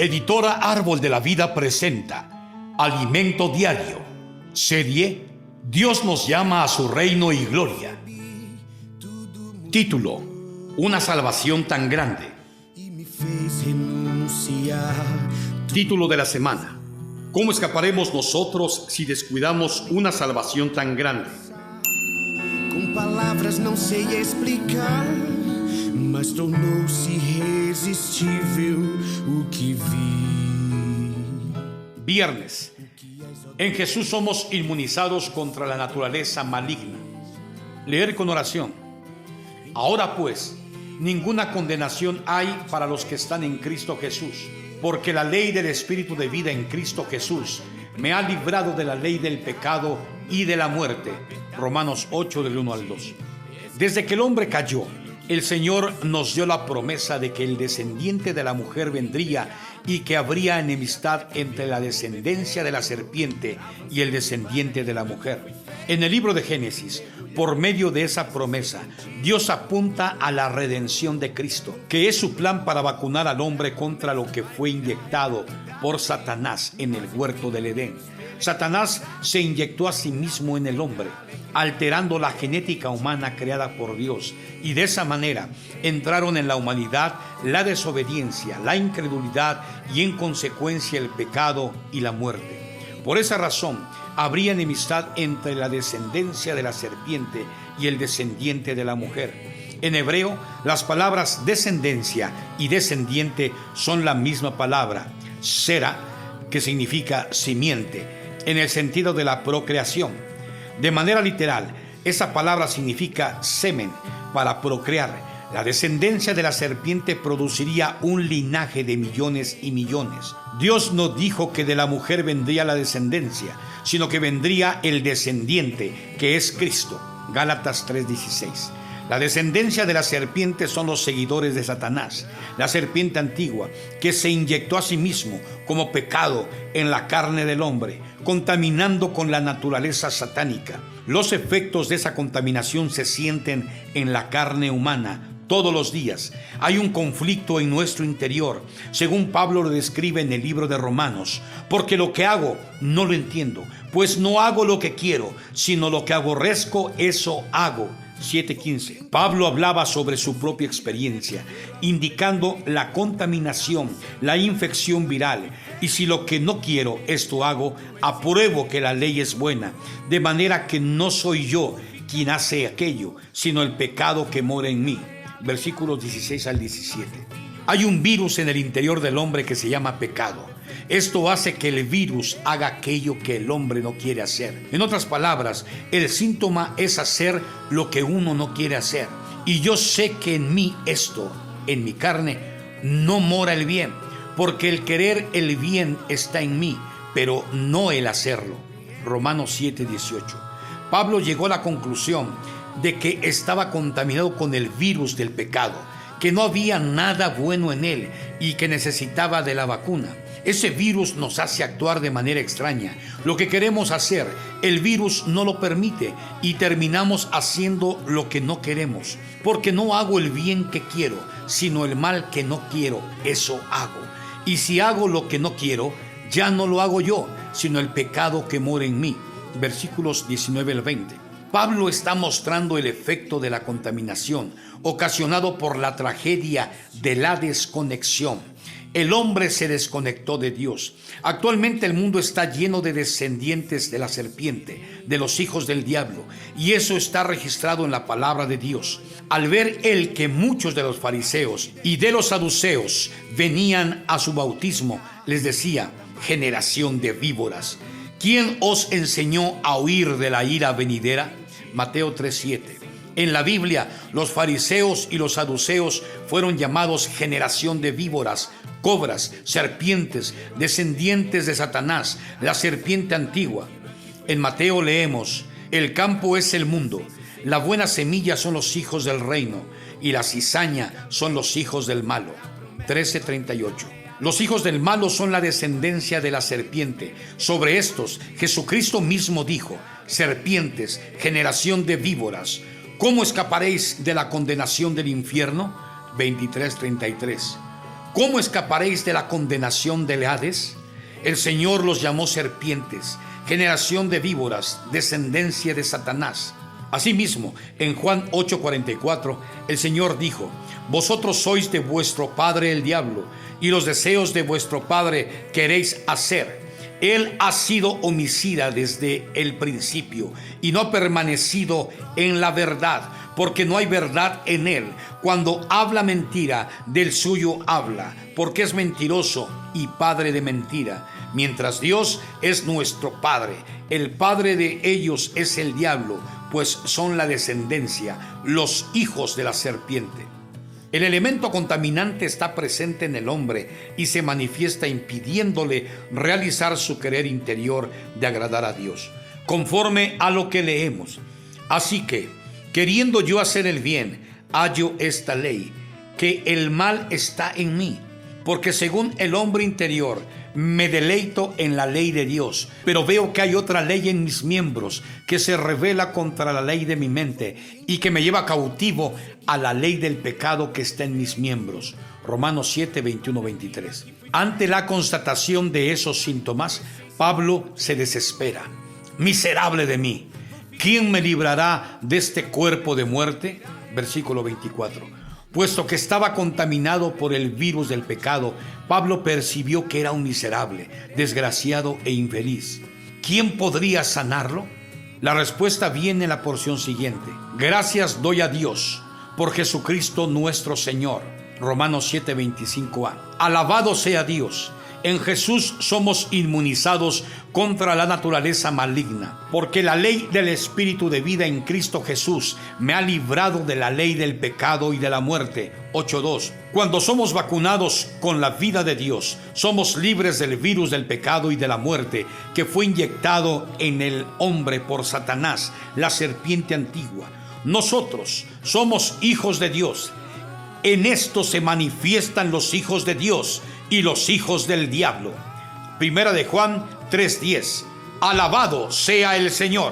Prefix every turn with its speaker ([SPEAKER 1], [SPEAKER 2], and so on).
[SPEAKER 1] Editora Árbol de la Vida presenta Alimento Diario, serie Dios nos llama a su reino y gloria. Título: Una salvación tan grande. Título de la semana: ¿Cómo escaparemos nosotros si descuidamos una salvación tan grande?
[SPEAKER 2] Com palavras não sei explicar, mas tornou-se irresistível o que vi.
[SPEAKER 1] Viernes. En Jesús somos inmunizados contra la naturaleza maligna. Leer con oración. Ahora pues, ninguna condenación hay para los que están en Cristo Jesús, porque la ley del Espíritu de vida en Cristo Jesús me ha librado de la ley del pecado y de la muerte. Romanos 8, del 1 al 2. Desde que el hombre cayó, el Señor nos dio la promesa de que el descendiente de la mujer vendría y que habría enemistad entre la descendencia de la serpiente y el descendiente de la mujer. En el libro de Génesis, por medio de esa promesa, Dios apunta a la redención de Cristo, que es su plan para vacunar al hombre contra lo que fue inyectado por Satanás en el huerto del Edén. Satanás se inyectó a sí mismo en el hombre, alterando la genética humana creada por Dios, y de esa manera entraron en la humanidad la desobediencia, la incredulidad y en consecuencia el pecado y la muerte. Por esa razón, habría enemistad entre la descendencia de la serpiente y el descendiente de la mujer. En hebreo, las palabras descendencia y descendiente son la misma palabra, sera, que significa simiente, en el sentido de la procreación. De manera literal, esa palabra significa semen, para procrear. La descendencia de la serpiente produciría un linaje de millones y millones. Dios no dijo que de la mujer vendría la descendencia, sino que vendría el descendiente, que es Cristo. Gálatas 3:16. La descendencia de la serpiente son los seguidores de Satanás, la serpiente antigua, que se inyectó a sí mismo como pecado en la carne del hombre, contaminando con la naturaleza satánica. Los efectos de esa contaminación se sienten en la carne humana todos los días. Hay un conflicto en nuestro interior, según Pablo lo describe en el libro de Romanos. Porque lo que hago no lo entiendo, pues no hago lo que quiero, sino lo que aborrezco, eso hago. 7:15. Pablo hablaba sobre su propia experiencia, indicando la contaminación, la infección viral. Y si lo que no quiero, esto hago, apruebo que la ley es buena, de manera que no soy yo quien hace aquello, sino el pecado que mora en mí. Versículos 16 al 17. Hay un virus en el interior del hombre que se llama pecado. Esto hace que el virus haga aquello que el hombre no quiere hacer. En otras palabras, el síntoma es hacer lo que uno no quiere hacer. Y yo sé que en mí esto, en mi carne, no mora el bien, porque el querer el bien está en mí, pero no el hacerlo. Romanos 7:18. Pablo llegó a la conclusión de que estaba contaminado con el virus del pecado, que no había nada bueno en él y que necesitaba de la vacuna. Ese virus nos hace actuar de manera extraña. Lo que queremos hacer, el virus no lo permite y terminamos haciendo lo que no queremos. Porque no hago el bien que quiero, sino el mal que no quiero, eso hago. Y si hago lo que no quiero, ya no lo hago yo, sino el pecado que mora en mí. Versículos 19 al 20. Pablo está mostrando el efecto de la contaminación ocasionado por la tragedia de la desconexión. El hombre se desconectó de Dios. Actualmente el mundo está lleno de descendientes de la serpiente, de los hijos del diablo, y eso está registrado en la palabra de Dios. Al ver él que muchos de los fariseos y de los saduceos venían a su bautismo, les decía: generación de víboras, ¿quién os enseñó a huir de la ira venidera? Mateo 3:7. En la Biblia, los fariseos y los saduceos fueron llamados generación de víboras, cobras, serpientes, descendientes de Satanás, la serpiente antigua. En Mateo leemos: el campo es el mundo, la buena semilla son los hijos del reino, y la cizaña son los hijos del malo. 13:38. Los hijos del malo son la descendencia de la serpiente. Sobre estos, Jesucristo mismo dijo: serpientes, generación de víboras, ¿cómo escaparéis de la condenación del infierno? 23:33. ¿Cómo escaparéis de la condenación del Hades? El Señor los llamó serpientes, generación de víboras, descendencia de Satanás. Asimismo, en Juan 8:44, el Señor dijo: vosotros sois de vuestro padre el diablo, y los deseos de vuestro padre queréis hacer. Él ha sido homicida desde el principio y no ha permanecido en la verdad, porque no hay verdad en él. Cuando habla mentira, del suyo habla, porque es mentiroso y padre de mentira. Mientras Dios es nuestro Padre, el padre de ellos es el diablo, pues son la descendencia, los hijos de la serpiente. El elemento contaminante está presente en el hombre y se manifiesta impidiéndole realizar su querer interior de agradar a Dios, conforme a lo que leemos. Así que, queriendo yo hacer el bien, hallo esta ley, que el mal está en mí, porque según el hombre interior me deleito en la ley de Dios, pero veo que hay otra ley en mis miembros que se revela contra la ley de mi mente y que me lleva cautivo a la ley del pecado que está en mis miembros. Romanos 7, 21, 23. Ante la constatación de esos síntomas, Pablo se desespera. Miserable de mí, ¿quién me librará de este cuerpo de muerte? Versículo 24. Puesto que estaba contaminado por el virus del pecado, Pablo percibió que era un miserable, desgraciado e infeliz. ¿Quién podría sanarlo? La respuesta viene en la porción siguiente. Gracias doy a Dios por Jesucristo nuestro Señor. Romanos 7:25a. Alabado sea Dios. En Jesús somos inmunizados contra la naturaleza maligna, porque la ley del Espíritu de vida en Cristo Jesús me ha librado de la ley del pecado y de la muerte. 8:2. Cuando somos vacunados con la vida de Dios, somos libres del virus del pecado y de la muerte que fue inyectado en el hombre por Satanás, la serpiente antigua. Nosotros somos hijos de Dios. En esto se manifiestan los hijos de Dios y los hijos del diablo. Primera de Juan 3:10. Alabado sea el Señor.